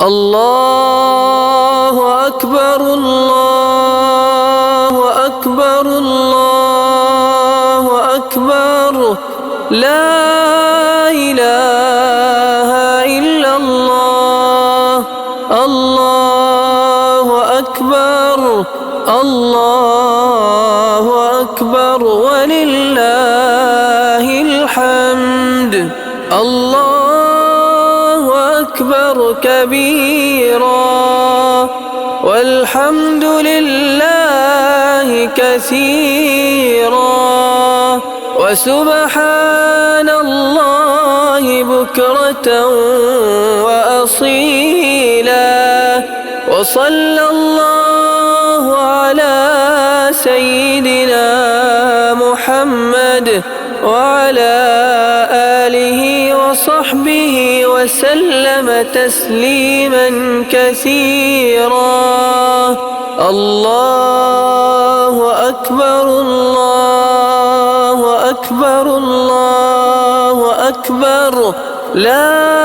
الله أكبر الله أكبر الله أكبر لا إله إلا الله. الله أكبر الله أكبر ولله الحمد. الله أكبر كبيرا والحمد لله كثيرا وسبحان الله بكرة وأصيلا. وصلى الله على سيدنا محمد وعلى آله وصحبه وسلم تسليما كثيرا. الله أكبر الله أكبر الله أكبر لا